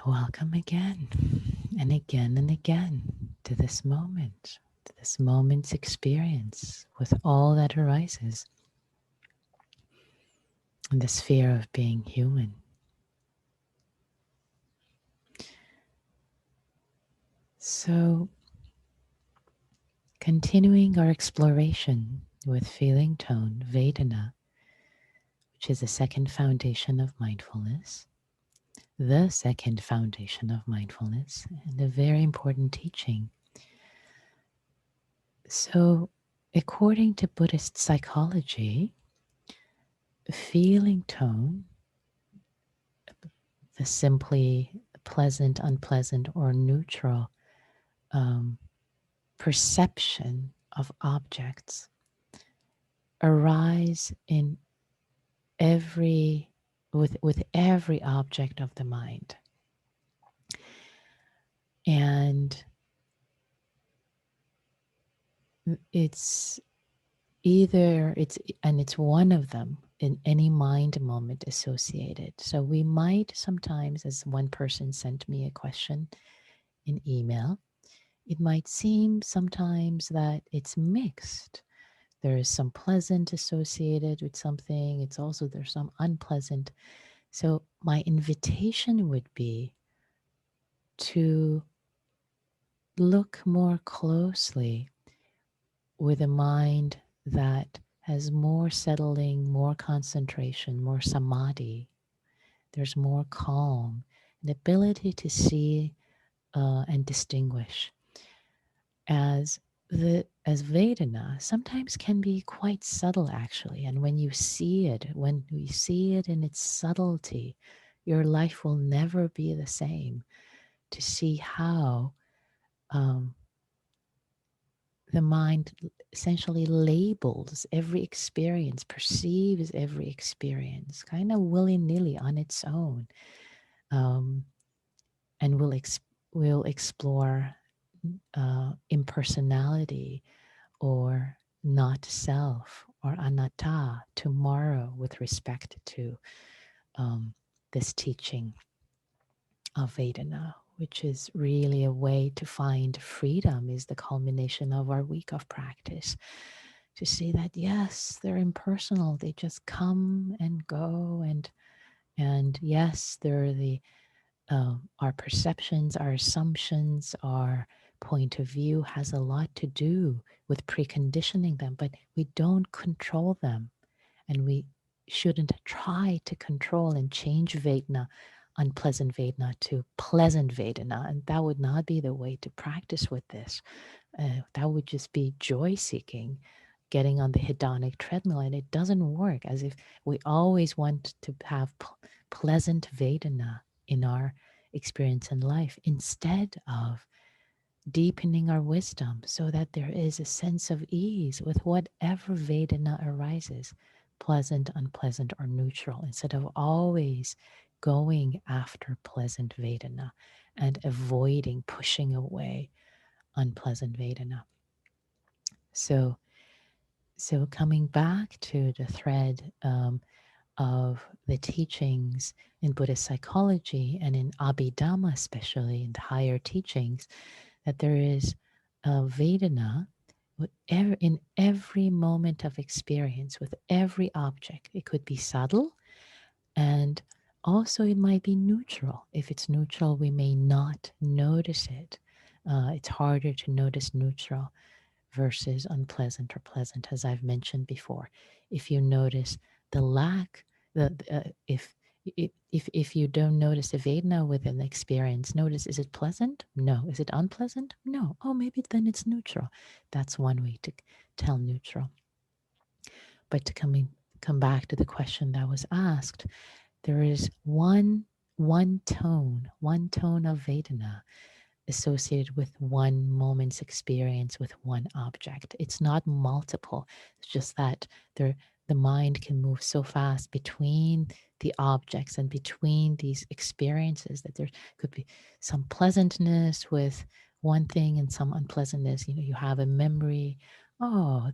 Welcome again and again to this moment, to this moment's experience with all that arises in the sphere of being human. So, continuing our exploration with feeling tone, Vedana, which is the second foundation of mindfulness, the second foundation of mindfulness, and a very important teaching. So, according to Buddhist psychology, feeling tone, the simply pleasant, unpleasant, or neutral perception of objects, arise in with every object of the mind. And it's it's one of them in any mind moment associated. So we might sometimes, as one person sent me a question in email, it might seem sometimes that it's mixed. There is some pleasant associated with something. There's some unpleasant. So my invitation would be to look more closely with a mind that has more settling, more concentration, more samadhi. There's more calm, an ability to see and distinguish. As Vedana sometimes can be quite subtle, actually. And when you see it in its subtlety, your life will never be the same. To see how the mind essentially labels every experience, perceives every experience, kind of willy-nilly on its own, and we'll explore impersonality or not self or anatta tomorrow with respect to this teaching of Vedana, which is really a way to find freedom, is the culmination of our week of practice. To see that, yes, they're impersonal, they just come and go, and yes, they're our perceptions, our assumptions, our point of view has a lot to do with preconditioning them, but we don't control them, and we shouldn't try to control and change Vedana, unpleasant Vedana, to pleasant Vedana. And that would not be the way to practice with this. That would just be joy seeking, getting on the hedonic treadmill, and it doesn't work. As if we always want to have pleasant Vedana in our experience in life, instead of deepening our wisdom so that there is a sense of ease with whatever Vedana arises, pleasant, unpleasant, or neutral, instead of always going after pleasant Vedana and avoiding, pushing away unpleasant Vedana. So coming back to the thread of the teachings in Buddhist psychology and in Abhidhamma, especially in the higher teachings, that there is a Vedana in every moment of experience with every object. It could be subtle, and also it might be neutral. If it's neutral, we may not notice it. It's harder to notice neutral versus unpleasant or pleasant, as I've mentioned before. If you notice the lack, if you don't notice the Vedana within the experience, notice, is it pleasant? No. Is it unpleasant? No. Oh, maybe then it's neutral. That's one way to tell neutral. But to come back to the question that was asked, there is one tone of Vedana associated with one moment's experience with one object. It's not multiple. It's just that the mind can move so fast between the objects and between these experiences that there could be some pleasantness with one thing and some unpleasantness. You have a memory. Oh,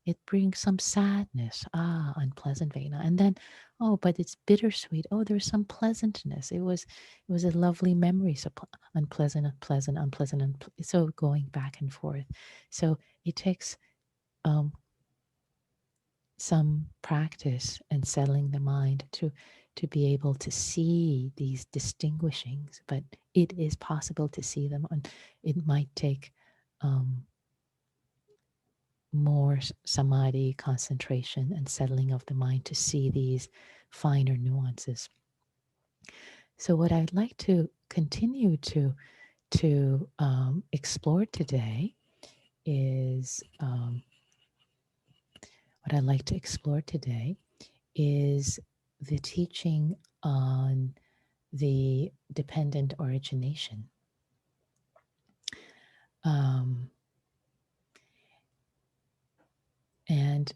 it brings some sadness, unpleasant Vedana. And then, oh, but it's bittersweet. Oh, there's some pleasantness. It was a lovely memory. So unpleasant, unpleasant, unpleasant, so going back and forth. So it takes um, some practice and settling the mind to be able to see these distinguishings, but it is possible to see them. And it might take more samadhi, concentration, and settling of the mind to see these finer nuances. So, what I'd like to continue to explore today is what I'd like to explore today is the teaching on the dependent origination. Um, and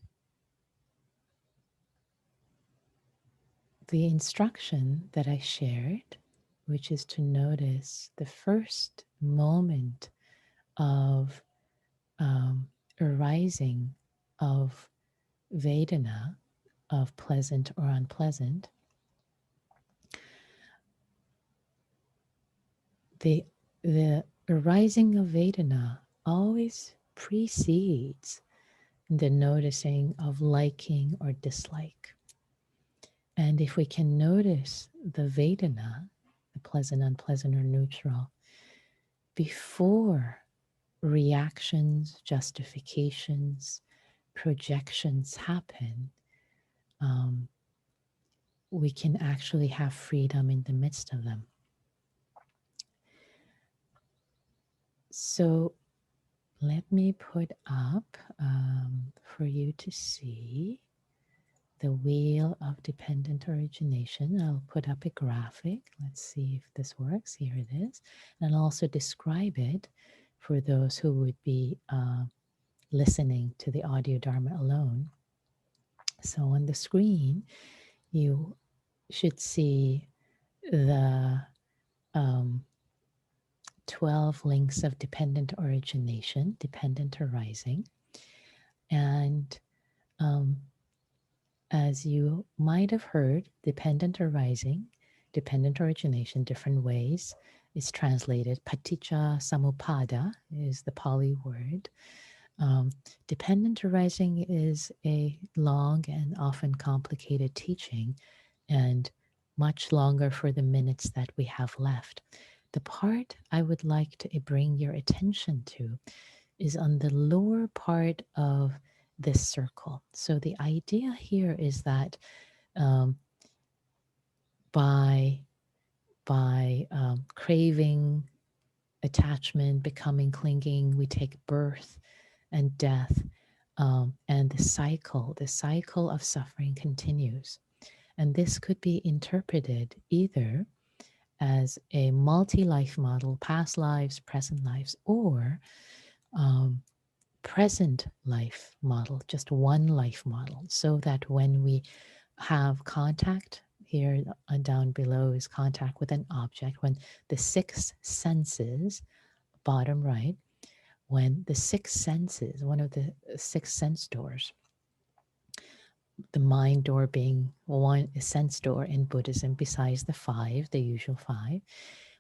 the instruction that I shared, which is to notice the first moment of arising of Vedana, of pleasant or unpleasant, the arising of Vedana always precedes the noticing of liking or dislike. And if we can notice the Vedana, the pleasant, unpleasant, or neutral, before reactions, justifications, projections happen, we can actually have freedom in the midst of them. So let me put up for you to see the wheel of dependent origination. I'll put up a graphic. Let's see if this works. Here it is. And I'll also describe it for those who would be listening to the audio Dharma alone. So on the screen, you should see the 12 links of dependent origination, dependent arising. And as you might have heard, dependent arising, dependent origination, different ways, is translated. Paticca samuppada is the Pali word. Dependent arising is a long and often complicated teaching, and much longer for the minutes that we have left. The part I would like to bring your attention to is on the lower part of this circle. So the idea here is that by craving, attachment, becoming, clinging, we take birth and death, and the cycle of suffering continues. And this could be interpreted either as a multi-life model, past lives, present lives, or present life model, just one life model, so that when we have contact, here down below is contact with an object, when the six senses, bottom right, when the six senses, one of the six sense doors, the mind door being one sense door in Buddhism besides the five, the usual five,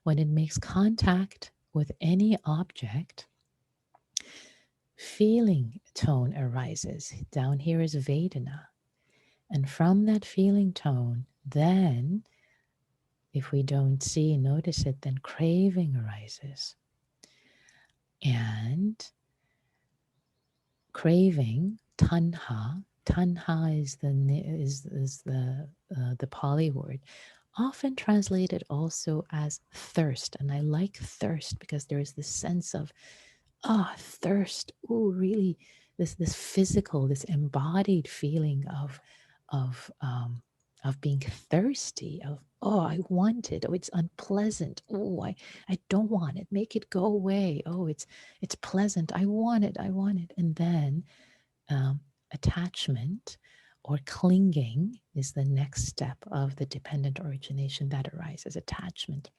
when it makes contact with any object, feeling tone arises. Down here is Vedana. And from that feeling tone, then, if we don't see and notice it, then craving arises. And craving, tanha is the Pali word, often translated also as thirst. And I like thirst because there is this sense of thirst. Oh, really, this physical, this embodied feeling of being thirsty, of I want it. Oh, it's unpleasant. Oh, I don't want it. Make it go away. Oh, it's pleasant. I want it. And then attachment or clinging is the next step of the dependent origination that arises. Attachment,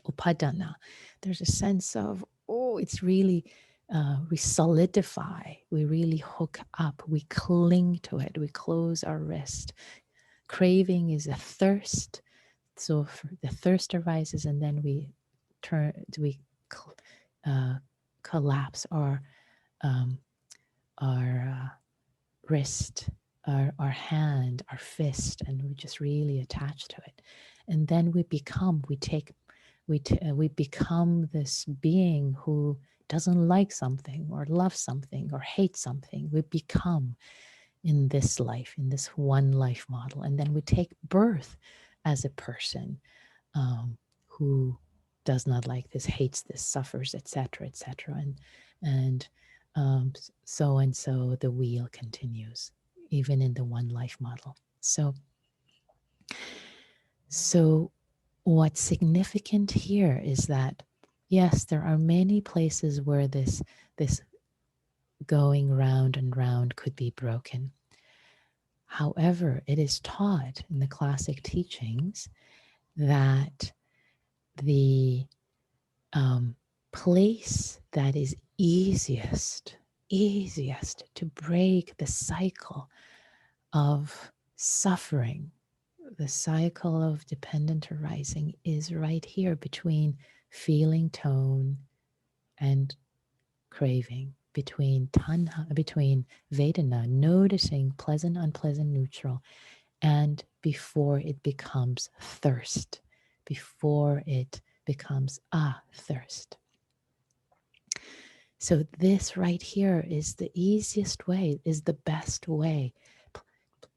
upadana. There's a sense of it's really we solidify, we really hook up, we cling to it, we close our wrist. Craving is a thirst. So the thirst arises, and then we uh, collapse um, our wrist, our hand, our fist, and we just really attach to it. And then we become this being who doesn't like something or loves something or hates something. We become in this life, in this one life model. And then we take birth as a person who does not like this, hates this, suffers, etc., etc. And so the wheel continues, even in the one life model. So what's significant here is that yes, there are many places where this going round and round could be broken. However, it is taught in the classic teachings that the place that is easiest to break the cycle of suffering, the cycle of dependent arising, is right here between feeling tone and craving, between tanha, between vedana, noticing pleasant, unpleasant, neutral, and before it becomes thirst, before it becomes thirst. So this right here is the easiest way, is the best way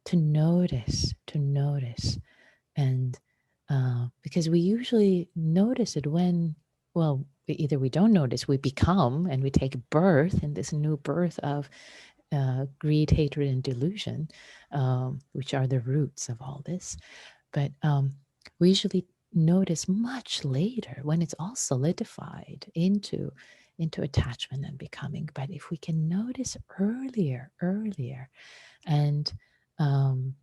to notice, and because we usually notice it when, well, either we don't notice, we become, and we take birth in this new birth of greed, hatred, and delusion, which are the roots of all this. But we usually notice much later when it's all solidified into attachment and becoming. But if we can notice earlier, and um,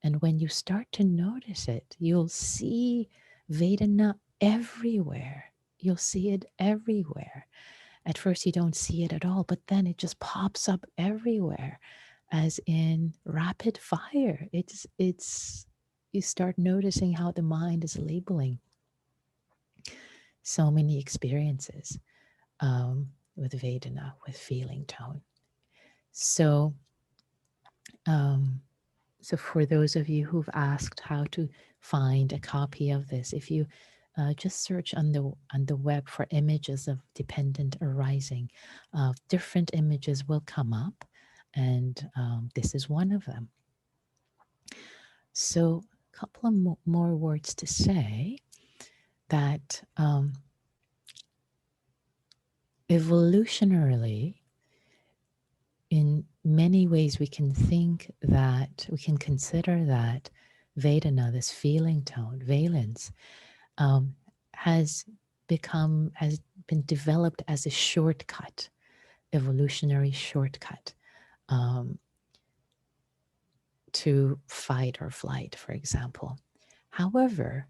and when you start to notice it, you'll see Vedana everywhere. You'll see it everywhere. At first, you don't see it at all, but then it just pops up everywhere, as in rapid fire. It's you start noticing how the mind is labeling so many experiences with Vedana, with feeling tone. So, um, so for those of you who've asked how to find a copy of this, if you just search on the web for images of dependent arising, different images will come up, and this is one of them. So, a couple of more words to say that evolutionarily, in many ways, we can consider that Vedana, this feeling tone, valence, has been developed as a shortcut, evolutionary shortcut, to fight or flight, for example. However,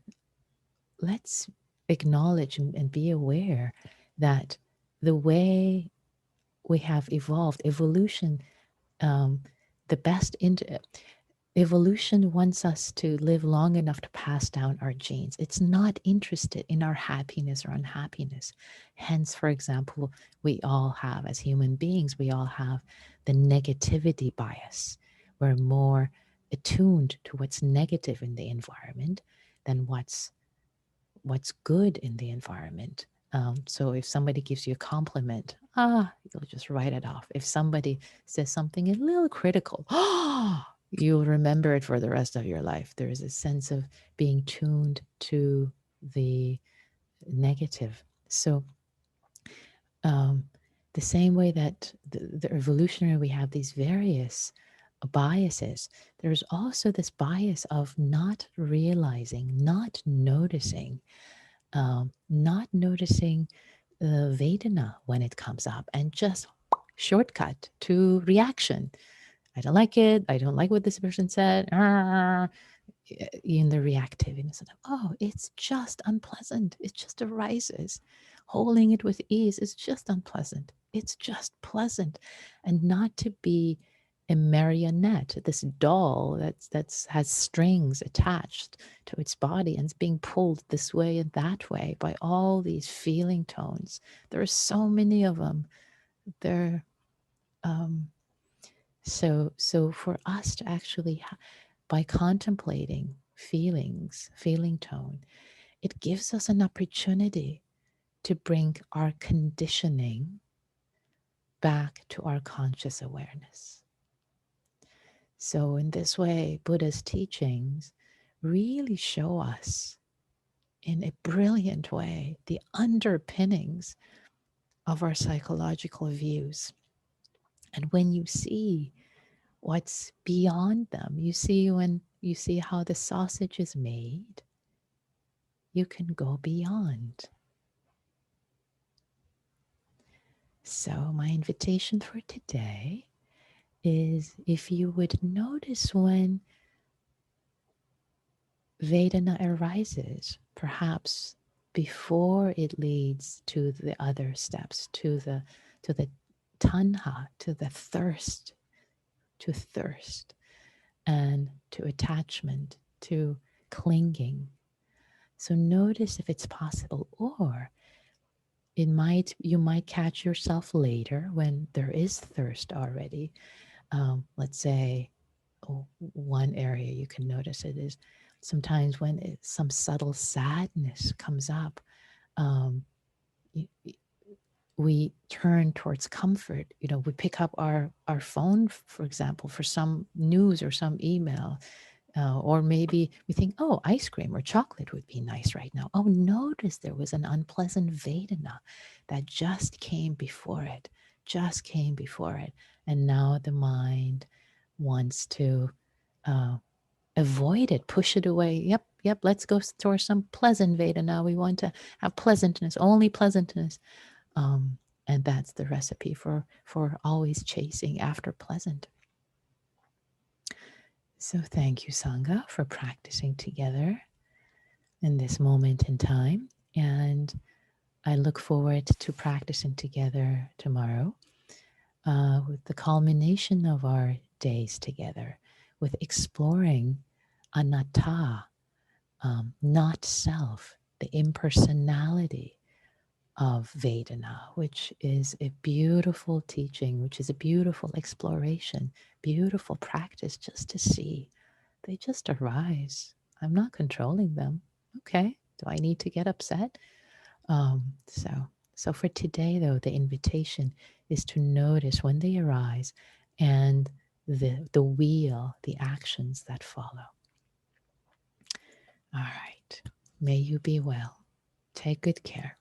let's acknowledge and be aware that the way we have evolved, evolution, the best evolution wants us to live long enough to pass down our genes. It's not interested in our happiness or unhappiness. Hence, for example, we all have, as human beings, we all have the negativity bias. We're more attuned to what's negative in the environment than what's good in the environment. So if somebody gives you a compliment, you'll just write it off. If somebody says something a little critical, you'll remember it for the rest of your life. There is a sense of being tuned to the negative. So the same way that the evolutionary, we have these various biases, there's also this bias of not realizing, not noticing Vedana when it comes up, and just shortcut to reaction. I don't like it. I don't like what this person said. In the reactivity. Oh, it's just unpleasant. It just arises. Holding it with ease is just unpleasant. It's just pleasant. And not to be a marionette, this doll that's has strings attached to its body and it's being pulled this way and that way by all these feeling tones. There are so many of them. They're um, so for us to actually by contemplating feelings, feeling tone, it gives us an opportunity to bring our conditioning back to our conscious awareness. So, in this way, Buddha's teachings really show us in a brilliant way the underpinnings of our psychological views. And when you see what's beyond them, you see when you see how the sausage is made, you can go beyond. So, my invitation for today is if you would notice when Vedana arises, perhaps before it leads to the other steps, to the tanha, to the thirst, to thirst, and to attachment, to clinging. So notice if it's possible, or you might catch yourself later when there is thirst already. Let's say one area you can notice it is sometimes when some subtle sadness comes up, um, we turn towards comfort. We pick up our phone, for example, for some news or some email. Or maybe we think, oh, ice cream or chocolate would be nice right now. Oh, notice there was an unpleasant Vedana that just came before it, just came before it. And now the mind wants to uh, avoid it, push it away. Yep, let's go towards some pleasant Vedana. We want to have pleasantness, only pleasantness. Um, and that's the recipe for always chasing after pleasant. So thank you, Sangha, for practicing together in this moment in time. And I look forward to practicing together tomorrow with the culmination of our days together, with exploring anatta, not self, the impersonality of Vedana, which is a beautiful teaching, which is a beautiful exploration, beautiful practice just to see. They just arise. I'm not controlling them. Okay. Do I need to get upset? Um, so, so for today, though, the invitation is to notice when they arise and the wheel, the actions that follow. All right. May you be well. Take good care.